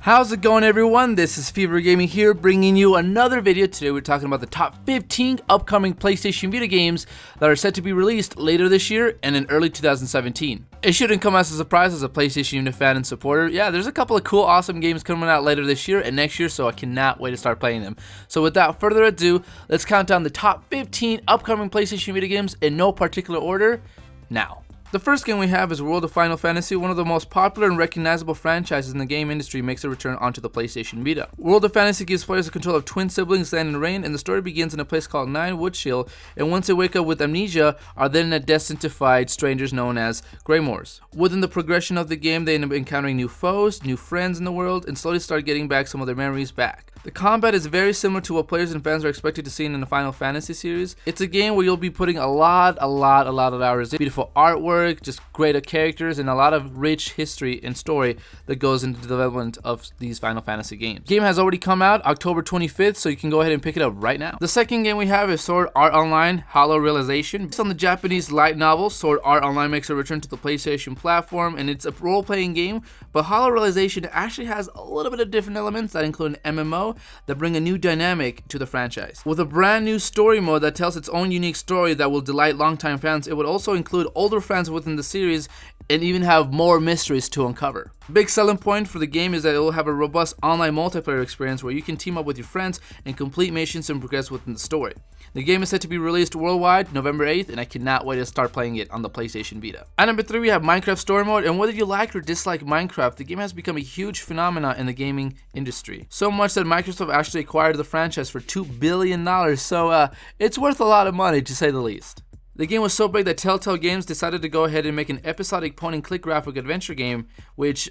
How's it going, everyone? This is Fever Gaming here, bringing you another video. Today we're talking about the top 15 upcoming PlayStation Vita games that are set to be released later this year and in early 2017. It shouldn't come as a surprise as a PlayStation Vita fan and supporter. Yeah, there's a couple of cool, awesome games coming out later this year and next year, so I cannot wait to start playing them. So without further ado, let's count down the top 15 upcoming PlayStation Vita games in no particular order now. The first game we have is World of Final Fantasy. One of the most popular and recognizable franchises in the game industry makes a return onto the PlayStation Vita. World of Fantasy gives players the control of twin siblings Lan and Rain, and the story begins in a place called Nine Woodshield, and once they wake up with amnesia, are then destined to fight strangers known as Greymoors. Within the progression of the game, they end up encountering new foes, new friends in the world, and slowly start getting back some of their memories back. The combat is very similar to what players and fans are expected to see in the Final Fantasy series. It's a game where you'll be putting a lot of hours in. Beautiful artwork, just great characters, and a lot of rich history and story that goes into the development of these Final Fantasy games. The game has already come out October 25th, so you can go ahead and pick it up right now. The second game we have is Sword Art Online Hollow Realization. Based on the Japanese light novel, Sword Art Online makes a return to the PlayStation platform, and it's a role-playing game, but Hollow Realization actually has a little bit of different elements that include an MMO that bring a new dynamic to the franchise. With a brand new story mode that tells its own unique story that will delight longtime fans, it would also include older fans within the series and even have more mysteries to uncover. Big selling point for the game is that it will have a robust online multiplayer experience where you can team up with your friends and complete missions and progress within the story. The game is set to be released worldwide November 8th, and I cannot wait to start playing it on the PlayStation Vita. At number 3, we have Minecraft Story Mode, and whether you like or dislike Minecraft, the game has become a huge phenomenon in the gaming industry. So much that Microsoft actually acquired the franchise for $2 billion, so it's worth a lot of money to say the least. The game was so big that Telltale Games decided to go ahead and make an episodic point-and-click graphic adventure game, which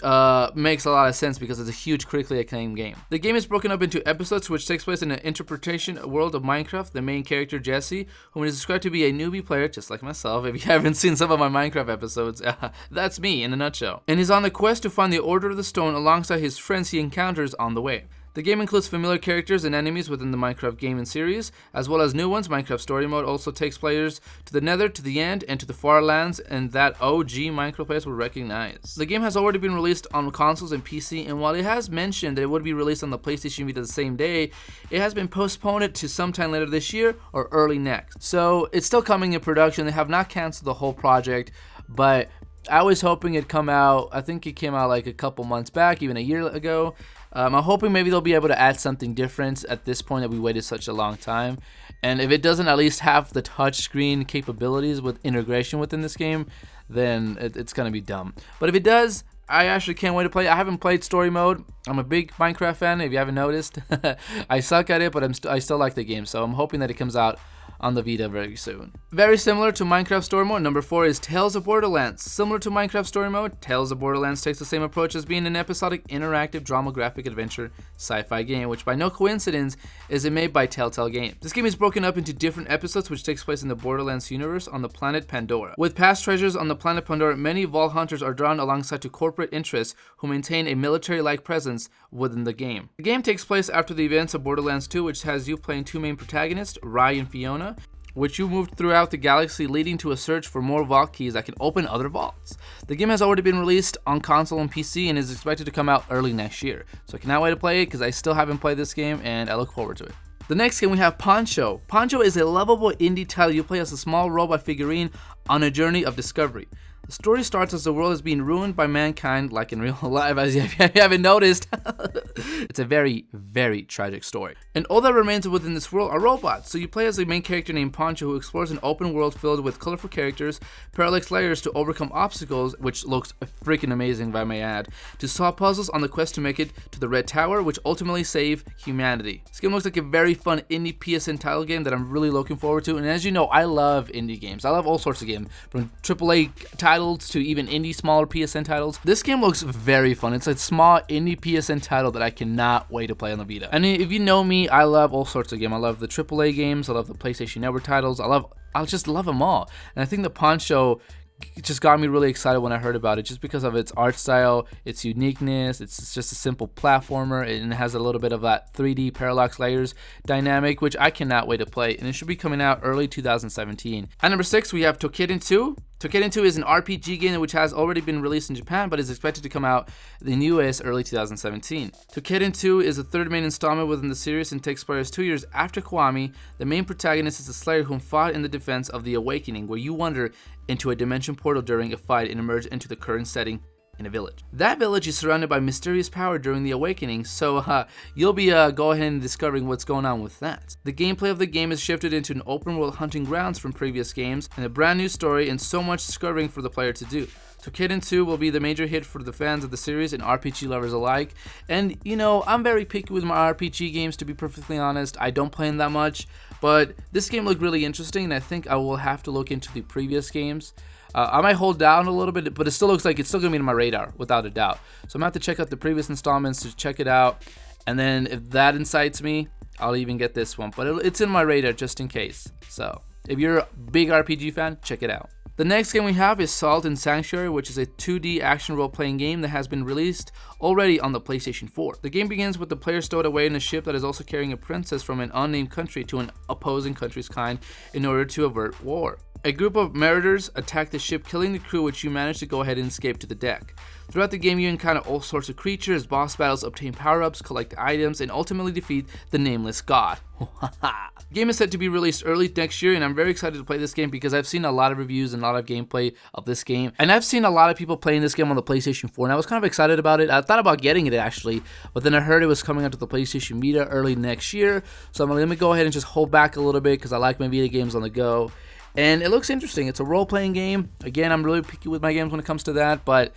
makes a lot of sense because it's a huge critically acclaimed game. The game is broken up into episodes which takes place in an interpretation world of Minecraft. The main character, Jesse, whom is described to be a newbie player, just like myself. If you haven't seen some of my Minecraft episodes, that's me in a nutshell. And he's on the quest to find the Order of the Stone alongside his friends he encounters on the way. The game includes familiar characters and enemies within the Minecraft game and series, as well as new ones. Minecraft Story Mode also takes players to the Nether, to the End, and to the Far Lands, and that OG Minecraft players will recognize. The game has already been released on consoles and PC, and while it has mentioned that it would be released on the PlayStation Vita the same day, it has been postponed to sometime later this year or early next. So it's still coming in production. They have not canceled the whole project, but I was hoping it'd come out. I think it came out like a couple months back, even a year ago. I'm hoping maybe they'll be able to add something different at this point that we waited such a long time. And if it doesn't at least have the touchscreen capabilities with integration within this game, then it's going to be dumb. But if it does, I actually can't wait to play. I haven't played story mode. I'm a big Minecraft fan, if you haven't noticed. I suck at it, but I still like the game. So I'm hoping that it comes out on the Vita very soon. Very similar to Minecraft Story Mode, number 4 is Tales of Borderlands. Similar to Minecraft Story Mode, Tales of Borderlands takes the same approach as being an episodic, interactive, drama graphic adventure sci-fi game, which by no coincidence is made by Telltale Games. This game is broken up into different episodes which takes place in the Borderlands universe on the planet Pandora. With past treasures on the planet Pandora, many vault hunters are drawn alongside to corporate interests who maintain a military-like presence within the game. The game takes place after the events of Borderlands 2, which has you playing two main protagonists, Rai and Fiona, which you moved throughout the galaxy, leading to a search for more vault keys that can open other vaults. The game has already been released on console and PC and is expected to come out early next year. So I cannot wait to play it because I still haven't played this game and I look forward to it. The next game we have Poncho. Poncho is a lovable indie title. You play as a small robot figurine on a journey of discovery. The story starts as the world is being ruined by mankind, like in real life, as you haven't noticed. It's a very, very tragic story. And all that remains within this world are robots. So you play as the main character named Poncho, who explores an open world filled with colorful characters, parallax layers to overcome obstacles, which looks freaking amazing, if I may add, to solve puzzles on the quest to make it to the Red Tower, which ultimately save humanity. This game looks like a very fun indie PSN title game that I'm really looking forward to. And as you know, I love indie games. I love all sorts of games, from AAA titles to even indie smaller PSN titles. This game looks very fun. It's a small indie PSN title that I cannot wait to play on the Vita. And if you know me, I love all sorts of games. I love the AAA games. I love the PlayStation Network titles. I just love them all. And I think the Poncho just got me really excited when I heard about it, just because of its art style, its uniqueness. It's just a simple platformer, and it has a little bit of that 3D parallax layers dynamic, which I cannot wait to play, and it should be coming out early 2017. At number 6, we have Toukiden 2. Toukiden 2 is an RPG game which has already been released in Japan but is expected to come out in the US early 2017. Toukiden 2 is the third main installment within the series and takes place 2 years after Kiwami. The main protagonist is a slayer who fought in the defense of the Awakening, where you wander into a dimension portal during a fight and emerge into the current setting in a village. That village is surrounded by mysterious power during the Awakening, so you'll be go ahead and discovering what's going on with that. The gameplay of the game is shifted into an open world hunting grounds from previous games, and a brand new story and so much discovering for the player to do. Toukiden 2 will be the major hit for the fans of the series and RPG lovers alike. And you know, I'm very picky with my RPG games, to be perfectly honest. I don't play them that much, but this game looked really interesting, and I think I will have to look into the previous games. I might hold down a little bit, but it still looks like it's still going to be on my radar, without a doubt. So I'm going to have to check out the previous installments to check it out. And then if that incites me, I'll even get this one. But it's in my radar just in case. So if you're a big RPG fan, check it out. The next game we have is Salt and Sanctuary, which is a 2D action role-playing game that has been released already on the PlayStation 4. The game begins with the player stowed away in a ship that is also carrying a princess from an unnamed country to an opposing country's kind in order to avert war. A group of marauders attack the ship, killing the crew, which you manage to go ahead and escape to the deck. Throughout the game, you encounter all sorts of creatures, boss battles, obtain power-ups, collect items, and ultimately defeat the nameless god. The game is set to be released early next year, and I'm very excited to play this game because I've seen a lot of reviews and a lot of gameplay of this game. And I've seen a lot of people playing this game on the PlayStation 4, and I was kind of excited about it. I thought about getting it actually, but then I heard it was coming out to the PlayStation Vita early next year. So I'm like, let me go ahead and just hold back a little bit because I like my Vita games on the go. And it looks interesting. It's a role-playing game. Again, I'm really picky with my games when it comes to that, but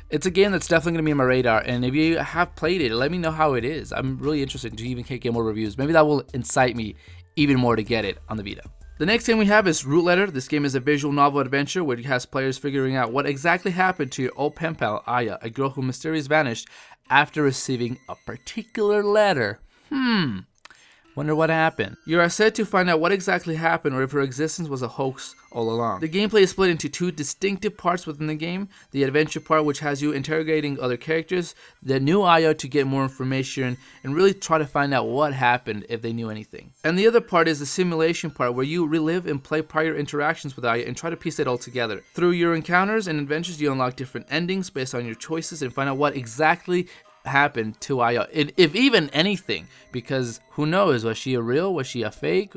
it's a game that's definitely going to be on my radar. And if you have played it, let me know how it is. I'm really interested to even get more reviews. Maybe that will incite me even more to get it on the Vita. The next game we have is Root Letter. This game is a visual novel adventure where it has players figuring out what exactly happened to your old pen pal, Aya, a girl who mysteriously vanished after receiving a particular letter. Wonder what happened. You are set to find out what exactly happened or if her existence was a hoax all along. The gameplay is split into two distinctive parts within the game. The adventure part, which has you interrogating other characters, the new Aya to get more information and really try to find out what happened if they knew anything. And the other part is the simulation part, where you relive and play prior interactions with Aya and try to piece it all together. Through your encounters and adventures, you unlock different endings based on your choices and find out what exactly happened to Aya, if even anything, because who knows, was she a real, was she a fake?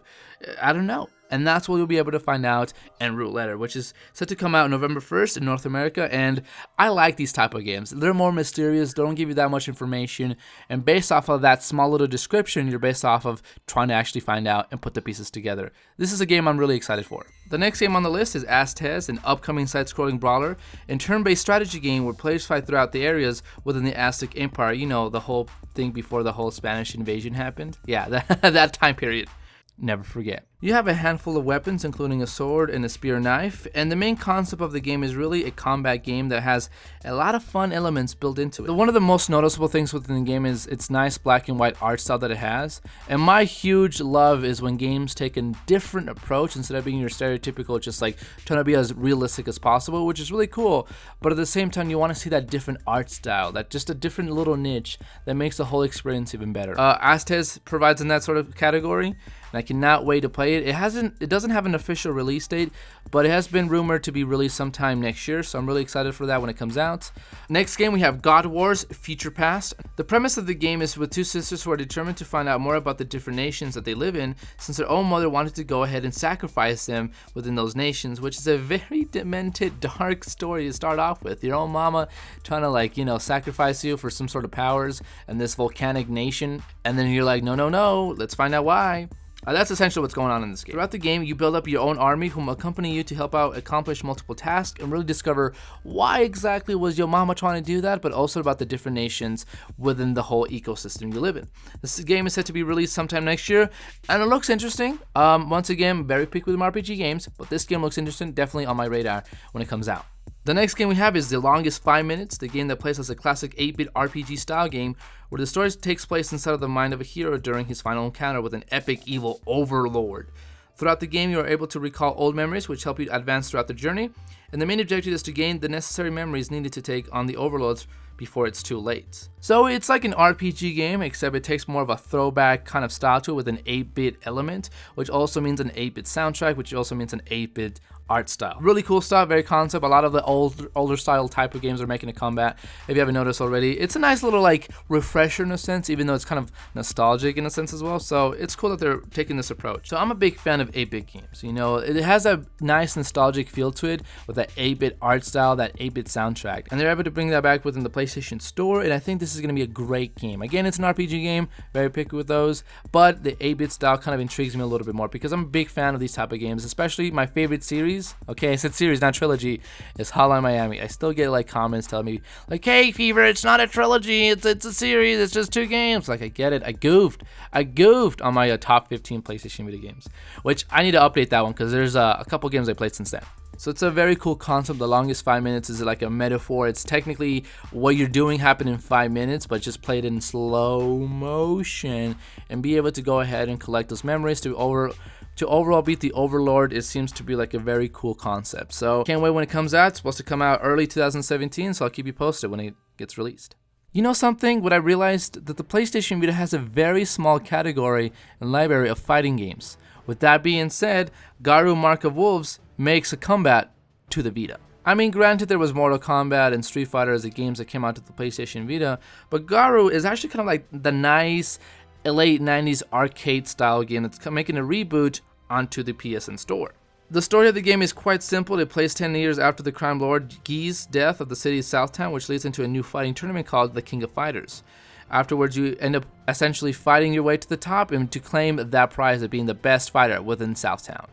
I don't know. And that's what you'll be able to find out in Root Letter, which is set to come out November 1st in North America. And I like these type of games. They're more mysterious, don't give you that much information, and based off of that small little description, you're based off of trying to actually find out and put the pieces together. This is a game I'm really excited for. The next game on the list is Aztez, an upcoming side-scrolling brawler and turn-based strategy game where players fight throughout the areas within the Aztec Empire. You know, the whole thing before the whole Spanish invasion happened. Yeah, that time period. Never forget. You have a handful of weapons, including a sword and a spear knife, and the main concept of the game is really a combat game that has a lot of fun elements built into it. One of the most noticeable things within the game is its nice black and white art style that it has, and my huge love is when games take a different approach instead of being your stereotypical, just like trying to be as realistic as possible, which is really cool, but at the same time you want to see that different art style, that just a different little niche that makes the whole experience even better. Aztez provides in that sort of category, and I cannot wait to play it. It doesn't have an official release date, but it has been rumored to be released sometime next year, so I'm really excited for that when it comes out. Next game we have God Wars Future Past. The premise of the game is with two sisters who are determined to find out more about the different nations that they live in, since their own mother wanted to go ahead and sacrifice them within those nations, which is a very demented, dark story to start off with. Your own mama trying to sacrifice you for some sort of powers in this volcanic nation, and then you're like, no, let's find out why. That's essentially what's going on in this game. Throughout the game, you build up your own army whom accompany you to help out accomplish multiple tasks and really discover why exactly was your mama trying to do that, but also about the different nations within the whole ecosystem you live in. This game is set to be released sometime next year, and it looks interesting. Once again, very picky with RPG games, but this game looks interesting, definitely on my radar when it comes out. The next game we have is The Longest 5 Minutes, the game that plays as a classic 8-bit RPG style game where the story takes place inside of the mind of a hero during his final encounter with an epic evil overlord. Throughout the game, you are able to recall old memories which help you advance throughout the journey, and the main objective is to gain the necessary memories needed to take on the overlords before it's too late. So it's like an RPG game, except it takes more of a throwback kind of style to it with an 8-bit element, which also means an 8-bit soundtrack, which also means an 8-bit art style. Really cool stuff, very concept. A lot of the older style type of games are making a comeback. If you haven't noticed already, it's a nice little like refresher in a sense, even though it's kind of nostalgic in a sense as well. So it's cool that they're taking this approach. So I'm a big fan of 8-bit games. You know, it has a nice nostalgic feel to it with that 8-bit art style, that 8-bit soundtrack, and they're able to bring that back within the PlayStation Store. And I think this is going to be a great game. Again, it's an RPG game, very picky with those, but the 8-bit style kind of intrigues me a little bit more because I'm a big fan of these type of games, especially my favorite series. Okay, I said series, not trilogy, is Hotline Miami. I still get like comments telling me like, hey Fever, it's not a trilogy, it's a series, it's just 2 games. Like, I get it. I goofed on my top 15 PlayStation Vita games, which I need to update that one because there's a couple games I played since then. So it's a very cool concept. The longest 5 minutes is like a metaphor. It's technically what you're doing happened in 5 minutes, but just played in slow motion and be able to go ahead and collect those memories to overall beat the Overlord. It seems to be like a very cool concept. So can't wait when it comes out. It's supposed to come out early 2017, so I'll keep you posted when it gets released. You know something? What I realized that the PlayStation Vita has a very small category and library of fighting games. With that being said, Garou Mark of Wolves makes a comeback to the Vita. I mean, granted, there was Mortal Kombat and Street Fighter as the games that came out to the PlayStation Vita, but Garou is actually kind of like the nice late 90s arcade style game that's making a reboot onto the PSN Store. The story of the game is quite simple. It plays 10 years after the crime lord Guy's death of the city of Southtown, which leads into a new fighting tournament called the King of Fighters. Afterwards, you end up essentially fighting your way to the top and to claim that prize of being the best fighter within Southtown.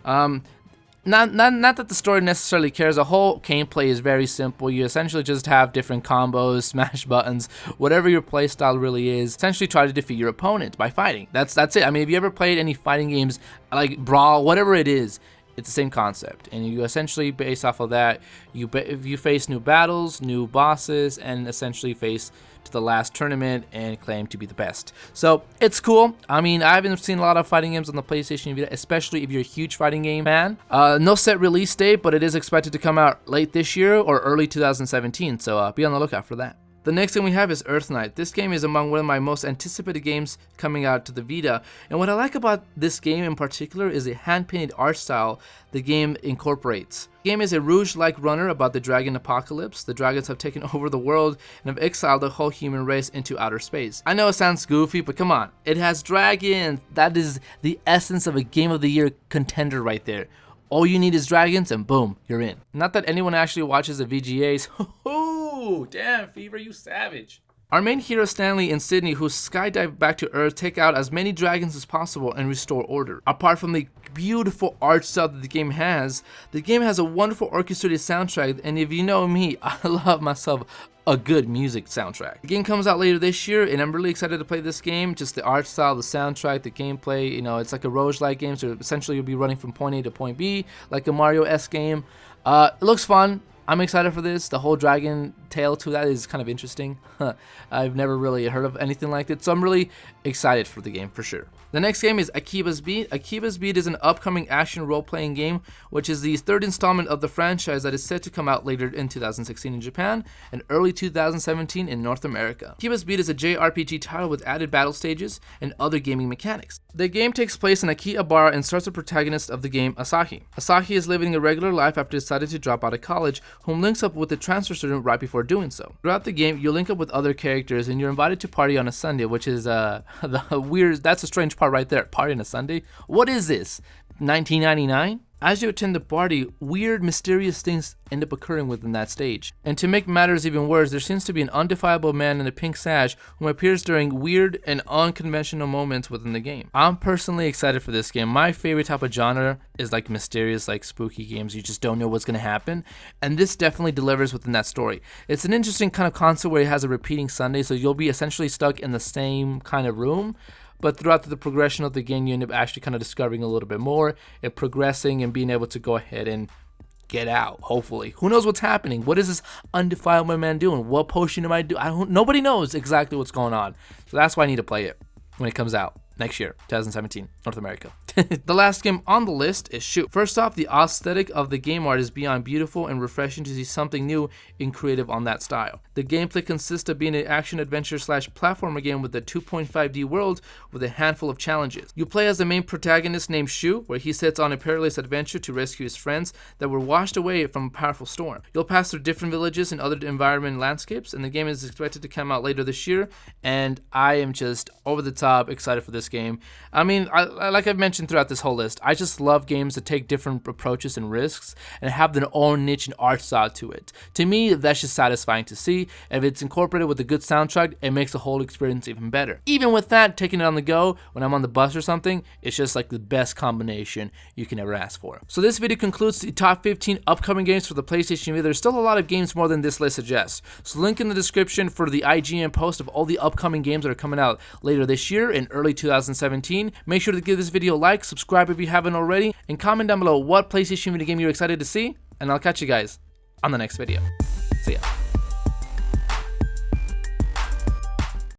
Not that the story necessarily cares. The whole gameplay is very simple. You essentially just have different combos, smash buttons, whatever your playstyle really is. Essentially try to defeat your opponent by fighting. That's it. I mean, if you ever played any fighting games like Brawl, whatever it is, it's the same concept. And you essentially, based off of that, you face new battles, new bosses, and essentially face to the last tournament and claim to be the best. So it's cool. I mean, I haven't seen a lot of fighting games on the PlayStation Vita, especially if you're a huge fighting game fan. No set release date, but it is expected to come out late this year or early 2017. So be on the lookout for that. The next thing we have is Earth Knight. This game is among one of my most anticipated games coming out to the Vita. And what I like about this game in particular is the hand-painted art style the game incorporates. The game is a Rouge-like runner about the dragon apocalypse. The dragons have taken over the world and have exiled the whole human race into outer space. I know it sounds goofy, but come on. It has dragons. That is the essence of a Game of the Year contender right there. All you need is dragons and boom, you're in. Not that anyone actually watches the VGAs. Damn, Fever, you savage. Our main hero Stanley and Sydney, who skydive back to Earth, take out as many dragons as possible and restore order. Apart from the beautiful art style that the game has a wonderful orchestrated soundtrack, and if you know me, I love myself a good music soundtrack. The game comes out later this year, and I'm really excited to play this game. Just the art style, the soundtrack, the gameplay, you know, it's like a roguelike game, so essentially you'll be running from point A to point B, like a Mario-esque game. It looks fun. I'm excited for this. The whole dragon tale to that is kind of interesting. I've never really heard of anything like it, so I'm really excited for the game for sure. The next game is Akiba's Beat. Akiba's Beat is an upcoming action role-playing game, which is the third installment of the franchise that is set to come out later in 2016 in Japan and early 2017 in North America. Akiba's Beat is a JRPG title with added battle stages and other gaming mechanics. The game takes place in Akihabara and stars the protagonist of the game, Asahi. Asahi is living a regular life after deciding to drop out of college, whom links up with the transfer student right before doing so. Throughout the game, you'll link up with other characters and you're invited to party on a Sunday, which is the weird, that's a strange part right there. Party on a Sunday? What is this? 1999? As you attend the party, weird, mysterious things end up occurring within that stage. And to make matters even worse, there seems to be an undefinable man in a pink sash who appears during weird and unconventional moments within the game. I'm personally excited for this game. My favorite type of genre is like mysterious, like spooky games. You just don't know what's going to happen. And this definitely delivers within that story. It's an interesting kind of concept where it has a repeating Sunday, so you'll be essentially stuck in the same kind of room. But throughout the progression of the game, you end up actually kind of discovering a little bit more and progressing and being able to go ahead and get out, hopefully. Who knows what's happening? What is this undefiled man doing? What potion am I doing? Nobody knows exactly what's going on. So that's why I need to play it when it comes out next year, 2017, North America. The last game on the list is Shu. First off, the aesthetic of the game art is beyond beautiful and refreshing to see something new and creative on that style. The gameplay consists of being an action-adventure slash platformer game with a 2.5D world with a handful of challenges. You play as the main protagonist named Shu, where he sets on a perilous adventure to rescue his friends that were washed away from a powerful storm. You'll pass through different villages and other environment and landscapes, and the game is expected to come out later this year, and I am just over the top excited for this game. I mean, like I've mentioned throughout this whole list, I just love games that take different approaches and risks and have their own niche and art style to it. To me, that's just satisfying to see. If it's incorporated with a good soundtrack, it makes the whole experience even better. Even with that, taking it on the go when I'm on the bus or something, it's just like the best combination you can ever ask for. So this video concludes the top 15 upcoming games for the PlayStation Vita. There's still a lot of games more than this list suggests. So link in the description for the IGN post of all the upcoming games that are coming out later this year in early 2017. Make sure to give this video a like, subscribe if you haven't already, and comment down below what PlayStation Vita game you're excited to see, and I'll catch you guys on the next video. See ya.